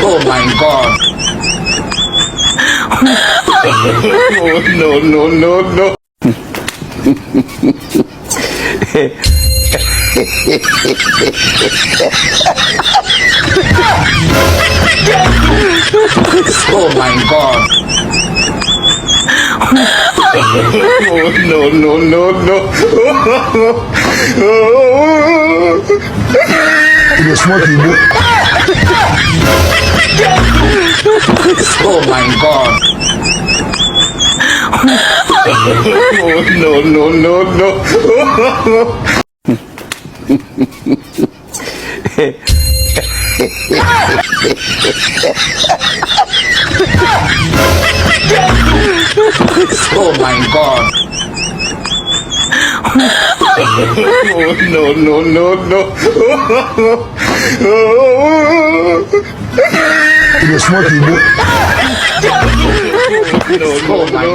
Oh my God. No. Oh my God. No. You're smoking, bro. Oh my God. No. Oh my God. No. You're smoking, bro. Oh my